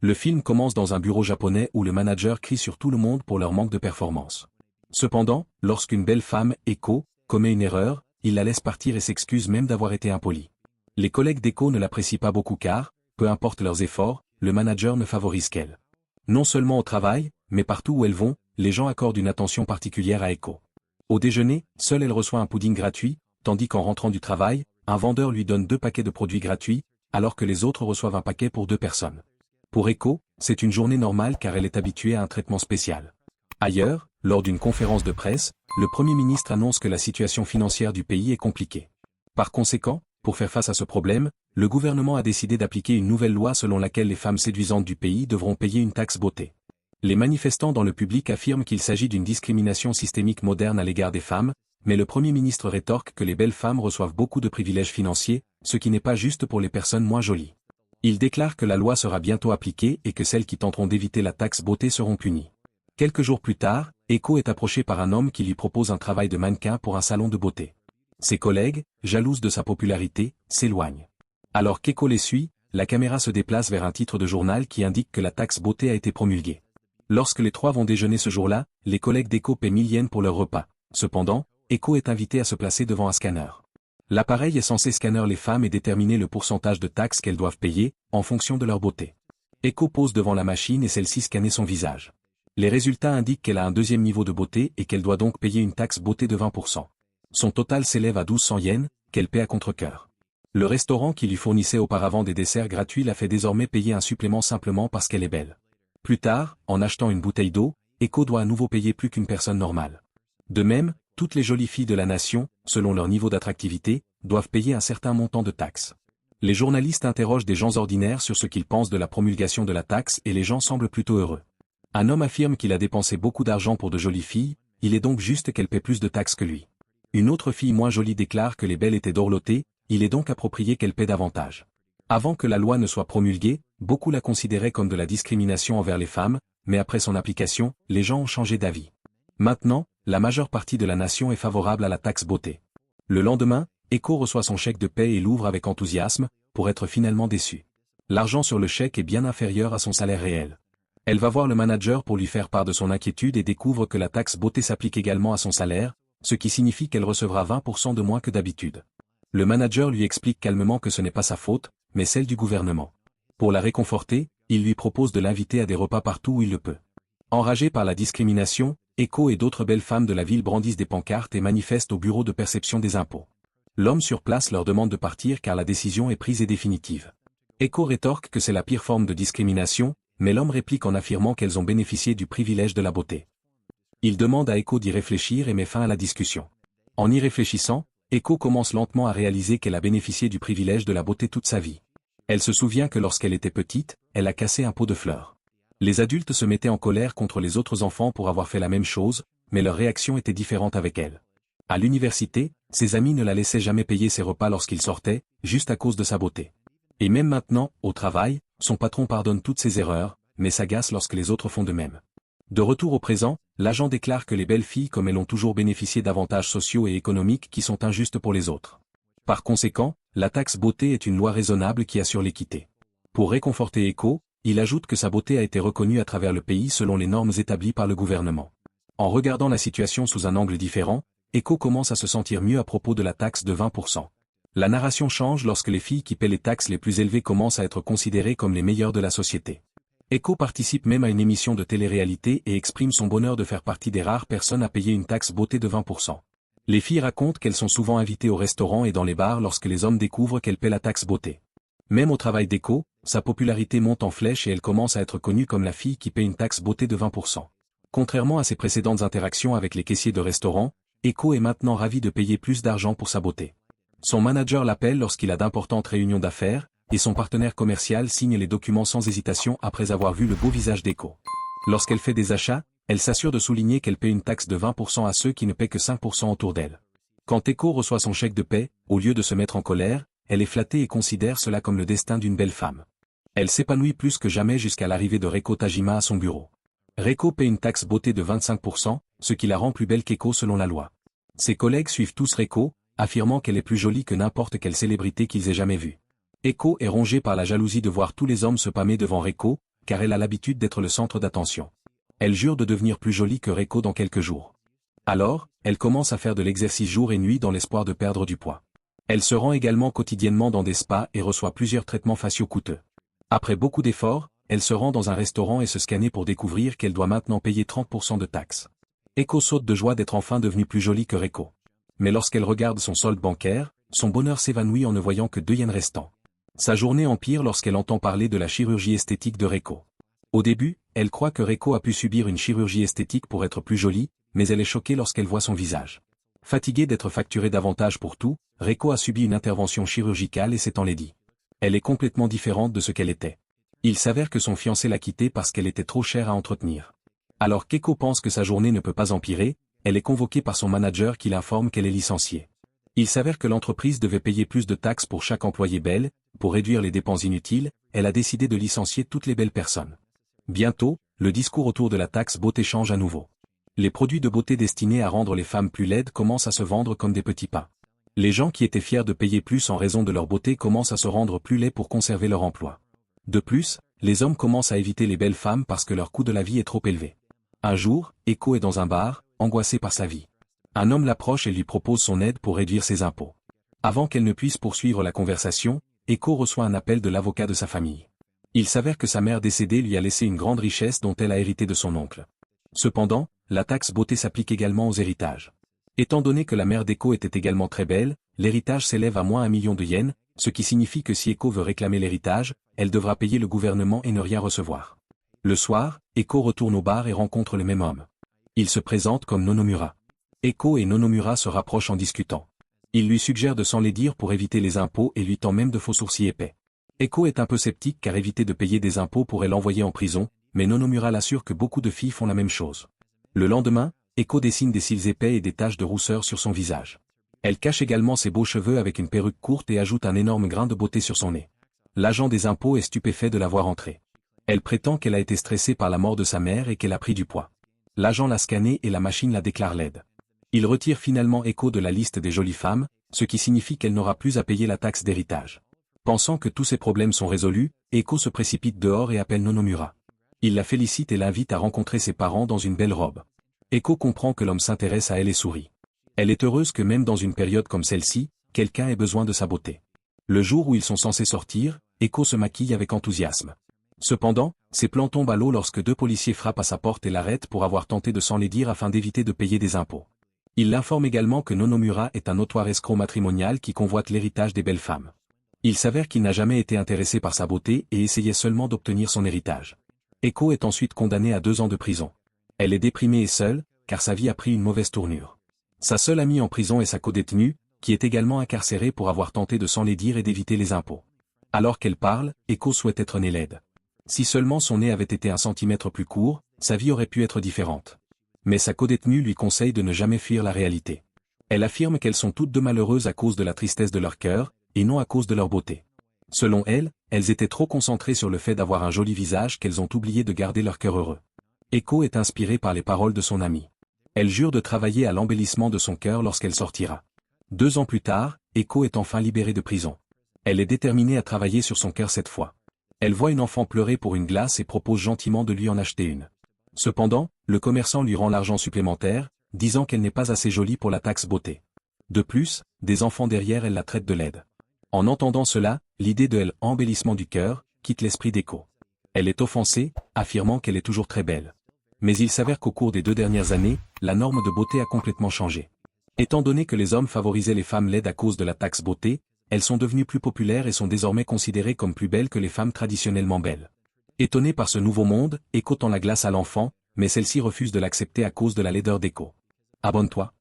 Le film commence dans un bureau japonais où le manager crie sur tout le monde pour leur manque de performance. Cependant, lorsqu'une belle femme, Eko, commet une erreur, il la laisse partir et s'excuse même d'avoir été impoli. Les collègues d'Eko ne l'apprécient pas beaucoup car, peu importe leurs efforts, le manager ne favorise qu'elle. Non seulement au travail, mais partout où elles vont, les gens accordent une attention particulière à Eko. Au déjeuner, seule elle reçoit un pudding gratuit, tandis qu'en rentrant du travail, un vendeur lui donne 2 paquets de produits gratuits, alors que les autres reçoivent un paquet pour 2 personnes. Pour Eko, c'est une journée normale car elle est habituée à un traitement spécial. Ailleurs, lors d'une conférence de presse, le Premier ministre annonce que la situation financière du pays est compliquée. Par conséquent, pour faire face à ce problème, le gouvernement a décidé d'appliquer une nouvelle loi selon laquelle les femmes séduisantes du pays devront payer une taxe beauté. Les manifestants dans le public affirment qu'il s'agit d'une discrimination systémique moderne à l'égard des femmes, mais le Premier ministre rétorque que les belles femmes reçoivent beaucoup de privilèges financiers, ce qui n'est pas juste pour les personnes moins jolies. Il déclare que la loi sera bientôt appliquée et que celles qui tenteront d'éviter la taxe beauté seront punies. Quelques jours plus tard, Eko est approché par un homme qui lui propose un travail de mannequin pour un salon de beauté. Ses collègues, jalouses de sa popularité, s'éloignent. Alors qu'Eko les suit, la caméra se déplace vers un titre de journal qui indique que la taxe beauté a été promulguée. Lorsque les 3 vont déjeuner ce jour-là, les collègues d'Eko paient 1000 yens pour leur repas. Cependant, Eko est invité à se placer devant un scanner. L'appareil est censé scanner les femmes et déterminer le pourcentage de taxes qu'elles doivent payer, en fonction de leur beauté. Eko pose devant la machine et celle-ci scanne son visage. Les résultats indiquent qu'elle a un 2e niveau de beauté et qu'elle doit donc payer une taxe beauté de 20%. Son total s'élève à 1200 yens, qu'elle paie à contre-cœur. Le restaurant qui lui fournissait auparavant des desserts gratuits la fait désormais payer un supplément simplement parce qu'elle est belle. Plus tard, en achetant une bouteille d'eau, Eko doit à nouveau payer plus qu'une personne normale. De même, toutes les jolies filles de la nation, selon leur niveau d'attractivité, doivent payer un certain montant de taxes. Les journalistes interrogent des gens ordinaires sur ce qu'ils pensent de la promulgation de la taxe et les gens semblent plutôt heureux. Un homme affirme qu'il a dépensé beaucoup d'argent pour de jolies filles, il est donc juste qu'elle paie plus de taxes que lui. Une autre fille moins jolie déclare que les belles étaient dorlotées, il est donc approprié qu'elle paie davantage. Avant que la loi ne soit promulguée, beaucoup la considéraient comme de la discrimination envers les femmes, mais après son application, les gens ont changé d'avis. Maintenant, la majeure partie de la nation est favorable à la taxe beauté. Le lendemain, Eko reçoit son chèque de paie et l'ouvre avec enthousiasme, pour être finalement déçu. L'argent sur le chèque est bien inférieur à son salaire réel. Elle va voir le manager pour lui faire part de son inquiétude et découvre que la taxe beauté s'applique également à son salaire, ce qui signifie qu'elle recevra 20% de moins que d'habitude. Le manager lui explique calmement que ce n'est pas sa faute, mais celle du gouvernement. Pour la réconforter, il lui propose de l'inviter à des repas partout où il le peut. Enragé par la discrimination, Eko et d'autres belles femmes de la ville brandissent des pancartes et manifestent au bureau de perception des impôts. L'homme sur place leur demande de partir car la décision est prise et définitive. Eko rétorque que c'est la pire forme de discrimination, mais l'homme réplique en affirmant qu'elles ont bénéficié du privilège de la beauté. Il demande à Eko d'y réfléchir et met fin à la discussion. En y réfléchissant, Eko commence lentement à réaliser qu'elle a bénéficié du privilège de la beauté toute sa vie. Elle se souvient que lorsqu'elle était petite, elle a cassé un pot de fleurs. Les adultes se mettaient en colère contre les autres enfants pour avoir fait la même chose, mais leur réaction était différente avec elle. À l'université, ses amis ne la laissaient jamais payer ses repas lorsqu'ils sortaient, juste à cause de sa beauté. Et même maintenant, au travail, son patron pardonne toutes ses erreurs, mais s'agace lorsque les autres font de même. De retour au présent, l'agent déclare que les belles filles comme elles ont toujours bénéficié d'avantages sociaux et économiques qui sont injustes pour les autres. Par conséquent, la taxe beauté est une loi raisonnable qui assure l'équité. Pour réconforter Eko, il ajoute que sa beauté a été reconnue à travers le pays selon les normes établies par le gouvernement. En regardant la situation sous un angle différent, Eko commence à se sentir mieux à propos de la taxe de 20%. La narration change lorsque les filles qui paient les taxes les plus élevées commencent à être considérées comme les meilleures de la société. Eko participe même à une émission de télé-réalité et exprime son bonheur de faire partie des rares personnes à payer une taxe beauté de 20%. Les filles racontent qu'elles sont souvent invitées au restaurant et dans les bars lorsque les hommes découvrent qu'elles paient la taxe beauté. Même au travail d'Eko, sa popularité monte en flèche et elle commence à être connue comme la fille qui paie une taxe beauté de 20%. Contrairement à ses précédentes interactions avec les caissiers de restaurant, Eko est maintenant ravi de payer plus d'argent pour sa beauté. Son manager l'appelle lorsqu'il a d'importantes réunions d'affaires, et son partenaire commercial signe les documents sans hésitation après avoir vu le beau visage d'Eko. Lorsqu'elle fait des achats, elle s'assure de souligner qu'elle paie une taxe de 20% à ceux qui ne paient que 5% autour d'elle. Quand Eko reçoit son chèque de paie, au lieu de se mettre en colère, elle est flattée et considère cela comme le destin d'une belle femme. Elle s'épanouit plus que jamais jusqu'à l'arrivée de Reiko Tajima à son bureau. Reiko paie une taxe beauté de 25%, ce qui la rend plus belle qu'Eko selon la loi. Ses collègues suivent tous Reiko, affirmant qu'elle est plus jolie que n'importe quelle célébrité qu'ils aient jamais vue. Eko est rongé par la jalousie de voir tous les hommes se pâmer devant Reiko, car elle a l'habitude d'être le centre d'attention. Elle jure de devenir plus jolie que Reiko dans quelques jours. Alors, elle commence à faire de l'exercice jour et nuit dans l'espoir de perdre du poids. Elle se rend également quotidiennement dans des spas et reçoit plusieurs traitements faciaux coûteux. Après beaucoup d'efforts, elle se rend dans un restaurant et se scanne pour découvrir qu'elle doit maintenant payer 30% de taxes. Eiko saute de joie d'être enfin devenue plus jolie que Reiko. Mais lorsqu'elle regarde son solde bancaire, son bonheur s'évanouit en ne voyant que 2 yens restants. Sa journée empire lorsqu'elle entend parler de la chirurgie esthétique de Reiko. Au début, elle croit que Reiko a pu subir une chirurgie esthétique pour être plus jolie, mais elle est choquée lorsqu'elle voit son visage. Fatiguée d'être facturée davantage pour tout, Reiko a subi une intervention chirurgicale et s'est enlaidie. Elle est complètement différente de ce qu'elle était. Il s'avère que son fiancé l'a quittée parce qu'elle était trop chère à entretenir. Alors qu'Eiko pense que sa journée ne peut pas empirer, elle est convoquée par son manager qui l'informe qu'elle est licenciée. Il s'avère que l'entreprise devait payer plus de taxes pour chaque employé belle, pour réduire les dépenses inutiles, elle a décidé de licencier toutes les belles personnes. Bientôt, le discours autour de la taxe beauté change à nouveau. Les produits de beauté destinés à rendre les femmes plus laides commencent à se vendre comme des petits pains. Les gens qui étaient fiers de payer plus en raison de leur beauté commencent à se rendre plus laids pour conserver leur emploi. De plus, les hommes commencent à éviter les belles femmes parce que leur coût de la vie est trop élevé. Un jour, Eiko est dans un bar, angoissée par sa vie. Un homme l'approche et lui propose son aide pour réduire ses impôts. Avant qu'elle ne puisse poursuivre la conversation, Eiko reçoit un appel de l'avocat de sa famille. Il s'avère que sa mère décédée lui a laissé une grande richesse dont elle a hérité de son oncle. Cependant, la taxe beauté s'applique également aux héritages. Étant donné que la mère d'Eiko était également très belle, l'héritage s'élève à moins 1 million de yens, ce qui signifie que si Eiko veut réclamer l'héritage, elle devra payer le gouvernement et ne rien recevoir. Le soir, Eiko retourne au bar et rencontre le même homme. Il se présente comme Nonomura. Eiko et Nonomura se rapprochent en discutant. Il lui suggère de s'enlaidir pour éviter les impôts et lui tend même de faux sourcils épais. Eiko est un peu sceptique car éviter de payer des impôts pourrait l'envoyer en prison, mais Nonomura l'assure que beaucoup de filles font la même chose. Le lendemain, Eiko dessine des cils épais et des taches de rousseur sur son visage. Elle cache également ses beaux cheveux avec une perruque courte et ajoute un énorme grain de beauté sur son nez. L'agent des impôts est stupéfait de la voir entrer. Elle prétend qu'elle a été stressée par la mort de sa mère et qu'elle a pris du poids. L'agent l'a scannée et la machine la déclare laide. Il retire finalement Eiko de la liste des jolies femmes, ce qui signifie qu'elle n'aura plus à payer la taxe d'héritage. Pensant que tous ses problèmes sont résolus, Eiko se précipite dehors et appelle Nonomura. Il la félicite et l'invite à rencontrer ses parents dans une belle robe. Eiko comprend que l'homme s'intéresse à elle et sourit. Elle est heureuse que même dans une période comme celle-ci, quelqu'un ait besoin de sa beauté. Le jour où ils sont censés sortir, Eiko se maquille avec enthousiasme. Cependant, ses plans tombent à l'eau lorsque 2 policiers frappent à sa porte et l'arrêtent pour avoir tenté de s'enlaidir afin d'éviter de payer des impôts. Il l'informe également que Nonomura est un notoire escroc matrimonial qui convoite l'héritage des belles femmes. Il s'avère qu'il n'a jamais été intéressé par sa beauté et essayait seulement d'obtenir son héritage. Eiko est ensuite condamnée à 2 ans de prison. Elle est déprimée et seule, car sa vie a pris une mauvaise tournure. Sa seule amie en prison est sa codétenue, qui est également incarcérée pour avoir tenté de s'enlaidir et d'éviter les impôts. Alors qu'elle parle, Eiko souhaite être née laide. Si seulement son nez avait été 1 centimètre plus court, sa vie aurait pu être différente. Mais sa codétenue lui conseille de ne jamais fuir la réalité. Elle affirme qu'elles sont toutes 2 malheureuses à cause de la tristesse de leur cœur, et non à cause de leur beauté. Selon elle, elles étaient trop concentrées sur le fait d'avoir un joli visage qu'elles ont oublié de garder leur cœur heureux. Eiko est inspirée par les paroles de son amie. Elle jure de travailler à l'embellissement de son cœur lorsqu'elle sortira. 2 ans plus tard, Eiko est enfin libérée de prison. Elle est déterminée à travailler sur son cœur cette fois. Elle voit une enfant pleurer pour une glace et propose gentiment de lui en acheter une. Cependant, le commerçant lui rend l'argent supplémentaire, disant qu'elle n'est pas assez jolie pour la taxe beauté. De plus, des enfants derrière elle la traitent de laide. En entendant cela, l'idée de l'embellissement du cœur quitte l'esprit d'Eiko. Elle est offensée, affirmant qu'elle est toujours très belle. Mais il s'avère qu'au cours des 2 dernières années, la norme de beauté a complètement changé. Étant donné que les hommes favorisaient les femmes laides à cause de la taxe beauté, elles sont devenues plus populaires et sont désormais considérées comme plus belles que les femmes traditionnellement belles. Étonnée par ce nouveau monde, Eiko tend la glace à l'enfant, mais celle-ci refuse de l'accepter à cause de la laideur d'Eiko. Abonne-toi.